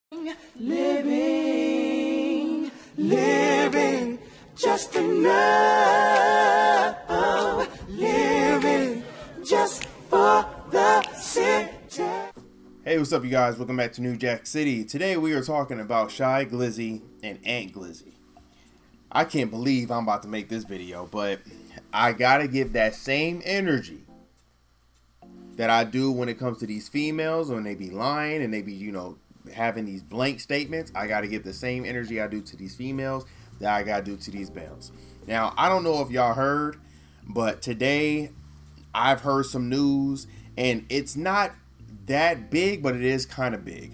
Living just enough, living just for the city. Hey, what's up, you guys? Welcome back to New Jack City. Today we are talking about Shy Glizzy and Aunt Glizzy. I can't believe I'm about to make this video, but I gotta give that same energy that I do when it comes to these females when they be lying and they be, having these blank statements. I gotta give the same energy I do to these females that I gotta do to these males. Now, I don't know if y'all heard, but today I've heard some news, and it's not that big, but it is kind of big.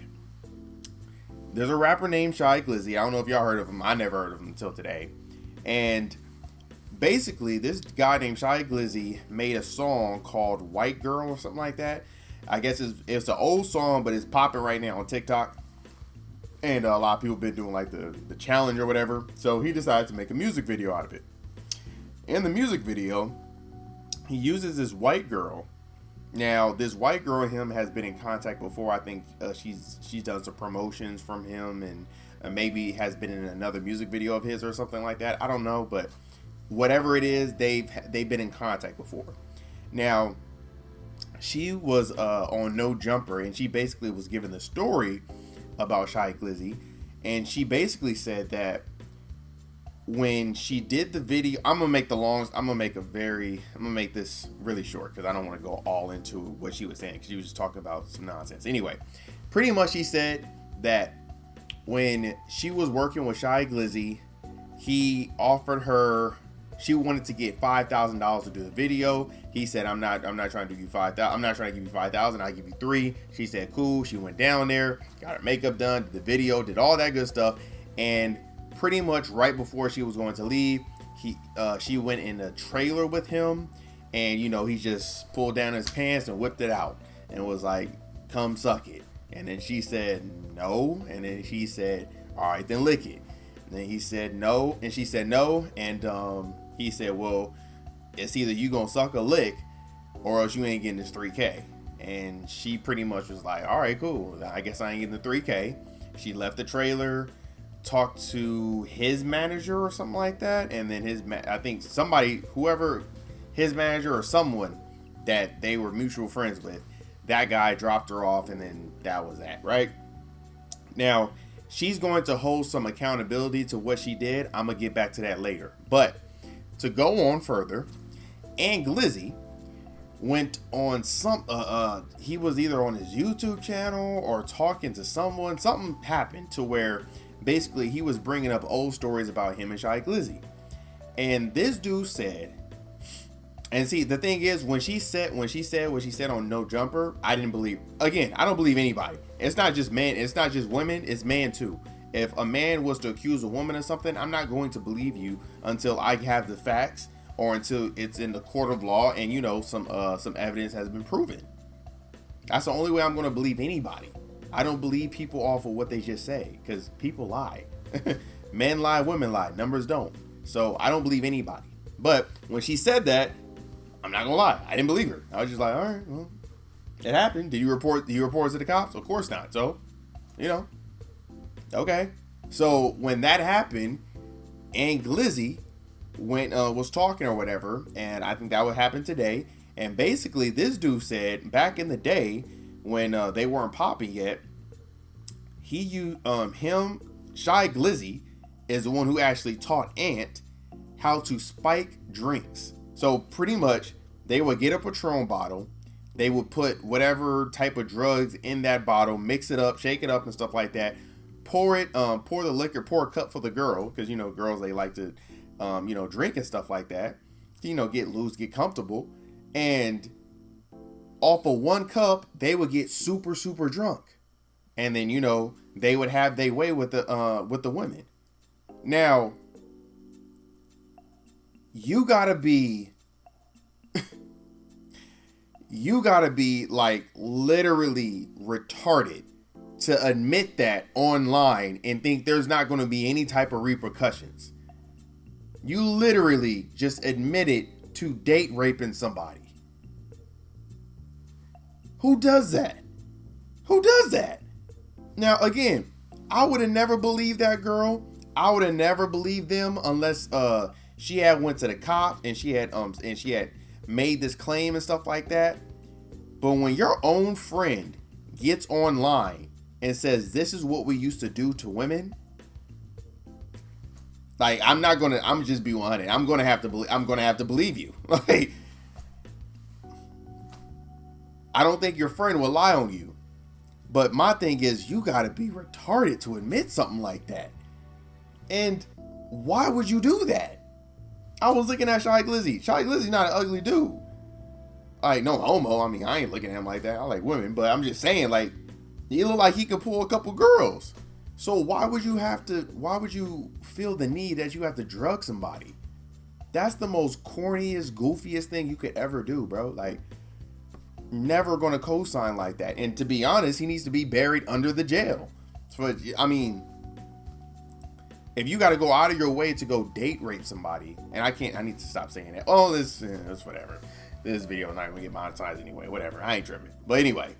There's a rapper named Shy Glizzy. I don't know if y'all heard of him. I never heard of him until today. And basically, this guy named Shy Glizzy made a song called White Girl or something like that. I guess it's an old song, but it's popping right now on TikTok. And a lot of people have been doing like the challenge or whatever. So he decided to make a music video out of it. In the music video, he uses this white girl. Now, this white girl and him has been in contact before. I think she's done some promotions from him, and maybe has been in another music video of his or something like that. I don't know, but whatever it is, they've been in contact before. Now, she was on No Jumper, and she basically was given the story about Shy Glizzy, and she basically said that when she did the video, I'm gonna make this really short because I don't want to go all into what she was saying, because she was just talking about some nonsense. Anyway, pretty much she said that when she was working with Shy Glizzy, he offered her, she wanted to get $5,000 to do the video. He said, I'm not trying to give you $5,000. I'm not trying to give you $5,000. I'll give you $3,000. She said, cool. She went down there, got her makeup done, did the video, did all that good stuff, and pretty much right before she was going to leave, she went in a trailer with him, and he just pulled down his pants and whipped it out and was like, come suck it. And then she said no, and then she said, all right, then lick it. And then he said no, and she said no, and he said, well, it's either you gonna suck a lick or else you ain't getting this $3K. And she pretty much was like, all right, cool, I guess I ain't getting the $3K. She left the trailer, talked to his manager or something like that, and then I think whoever his manager or someone that they were mutual friends with, that guy dropped her off, and then that was that, right? Now, she's going to hold some accountability to what she did. I'm gonna get back to that later. But to go on further, Aunt Glizzy went on he was either on his YouTube channel or talking to someone. Something happened to where basically he was bringing up old stories about him and Shy Glizzy. And this dude said, and see, the thing is, when she said what she said on No Jumper, I didn't believe. Again, I don't believe anybody. It's not just men, it's not just women, it's man too. If a man was to accuse a woman of something, I'm not going to believe you until I have the facts, or until it's in the court of law and some evidence has been proven. That's the only way I'm going to believe anybody. I don't believe people off of what they just say, because people lie. Men lie, women lie, numbers don't. So I don't believe anybody. But when she said that, I'm not gonna lie, I didn't believe her. I was just like, all right, well, it happened. Did you report it to the cops? Of course not. So, okay. So when that happened, Aunt Glizzy was talking or whatever, and I think that would happen today. And basically, this dude said back in the day when they weren't popping yet, Shy Glizzy is the one who actually taught Aunt how to spike drinks. So pretty much, they would get a Patron bottle, they would put whatever type of drugs in that bottle, mix it up, shake it up and stuff like that, pour the liquor, pour a cup for the girl, because girls, they like to drink and stuff like that, get loose, get comfortable, and off of one cup they would get super, super drunk, and then they would have their way with the women. Now, you gotta be like literally retarded to admit that online and think there's not going to be any type of repercussions. You literally just admitted to date raping somebody. Who does that? Now, again, I would have never believed that girl. I would have never believed them unless she had went to the cops and she had made this claim and stuff like that. But when your own friend gets online and says this is what we used to do to women, like I'm just be 100. I'm gonna have to believe you. Like, I don't think your friend will lie on you. But my thing is, you gotta be retarded to admit something like that. And why would you do that? I was looking at Shy Glizzy. Shy Glizzy's not an ugly dude. Like, no homo. I mean, I ain't looking at him like that. I like women, but I'm just saying, like, he look like he could pull a couple girls. So why would you feel the need that you have to drug somebody? That's the most corniest, goofiest thing you could ever do, bro. Like, never gonna co-sign like that. And to be honest, he needs to be buried under the jail. So, I mean, if you got to go out of your way to go date rape somebody, and I need to stop saying that. Oh, this whatever. This video is not gonna get monetized anyway. Whatever. I ain't tripping. But anyway,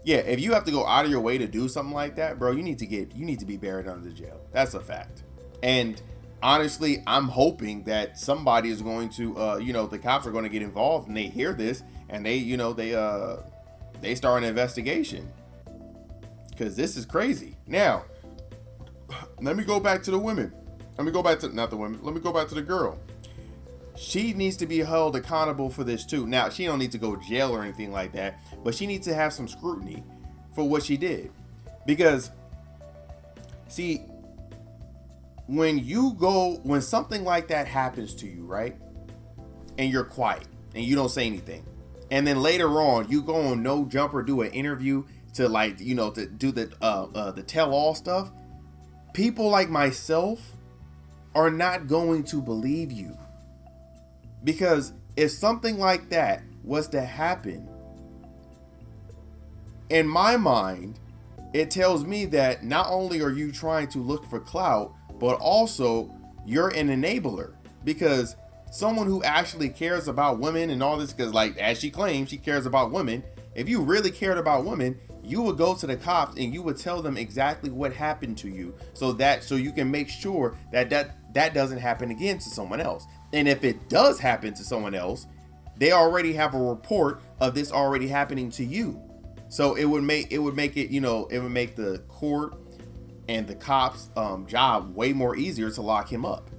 yeah, if you have to go out of your way to do something like that, bro, you need to be buried under the jail. That's a fact. And honestly, I'm hoping that somebody is going to, the cops are going to get involved and they hear this and they start an investigation, because this is crazy. Now, let me go back to the women. Let me go back to the girl. She needs to be held accountable for this too. Now, she don't need to go to jail or anything like that, but she needs to have some scrutiny for what she did. Because, see, when something like that happens to you, right? And you're quiet and you don't say anything. And then later on, you go on No Jumper, do an interview to to do the tell all stuff. People like myself are not going to believe you. Because if something like that was to happen, in my mind, it tells me that not only are you trying to look for clout, but also you're an enabler. Because someone who actually cares about women and all this, because like as she claims she cares about women, if you really cared about women, you would go to the cops and you would tell them exactly what happened to you, so you can make sure that doesn't happen again to someone else. And if it does happen to someone else, they already have a report of this already happening to you. So it would make the court and the cops job way more easier to lock him up.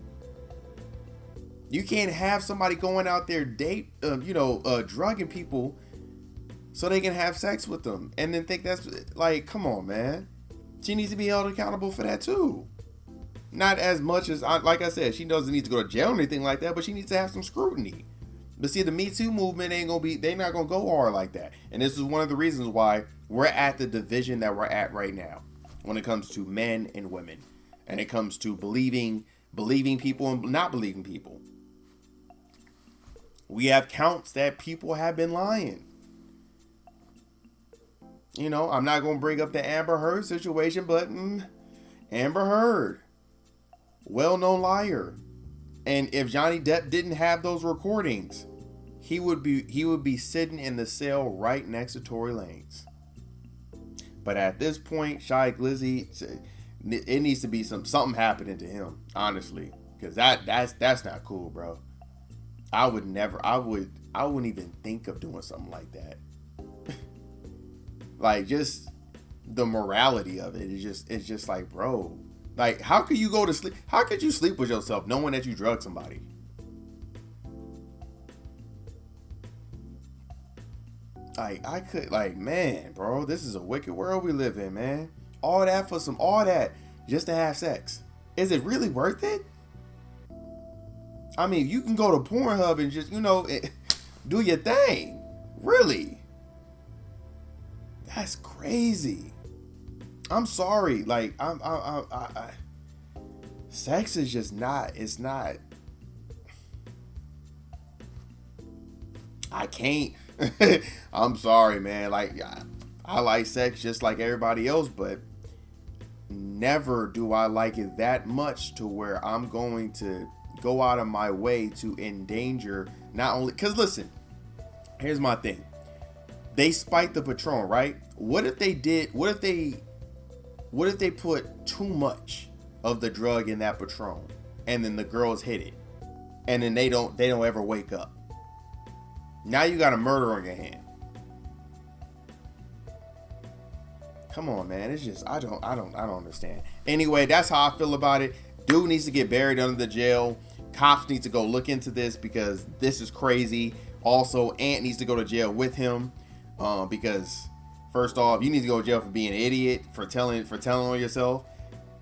You can't have somebody going out there drugging people so they can have sex with them and then think that's like, come on, man. She needs to be held accountable for that too. Not as much as, like I said, she doesn't need to go to jail or anything like that, but she needs to have some scrutiny. But see, the Me Too movement they're not going to go hard like that. And this is one of the reasons why we're at the division that we're at right now when it comes to men and women. And it comes to believing people and not believing people. We have counts that people have been lying. I'm not going to bring up the Amber Heard situation, but Amber Heard, well-known liar. And if Johnny Depp didn't have those recordings, he would be sitting in the cell right next to Tory Lanez. But at this point, Shy Glizzy, it needs to be something happening to him, honestly, because that's not cool, bro. I wouldn't even think of doing something like that. Like, just the morality of it is just like, bro, like, how could you go to sleep? How could you sleep with yourself knowing that you drugged somebody? Like, man, bro, this is a wicked world we live in, man. All that just to have sex. Is it really worth it? I mean, you can go to Pornhub and just, do your thing. Really? That's crazy. I'm sorry. Like, sex is just not, it's not. I can't. I'm sorry, man. Like, I like sex just like everybody else, but never do I like it that much to where I'm going to go out of my way to endanger not only, because listen, here's my thing. They spiked the Patron, right? What if they What if they put too much of the drug in that Patron, and then the girls hit it, and then they don't ever wake up? Now you got a murder on your hand. Come on, man. It's just I don't understand. Anyway, that's how I feel about it. Dude needs to get buried under the jail. Cops need to go look into this because this is crazy. Also, Ant needs to go to jail with him because first off, you need to go to jail for being an idiot, for telling on yourself.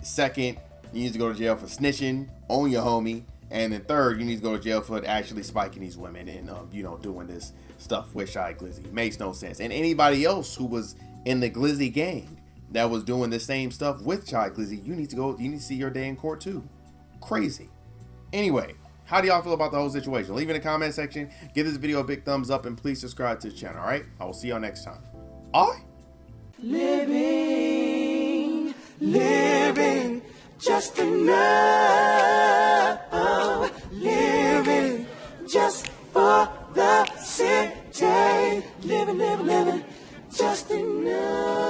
Second, you need to go to jail for snitching on your homie. And then third, you need to go to jail for actually spiking these women and doing this stuff with Shy Glizzy. Makes no sense. And anybody else who was in the Glizzy gang that was doing the same stuff with Shy Glizzy, you need to see your day in court too. Crazy. Anyway, how do y'all feel about the whole situation? Leave in the comment section. Give this video a big thumbs up and please subscribe to the channel. All right, I will see y'all next time. Living just enough. Living just for the city. Living just enough.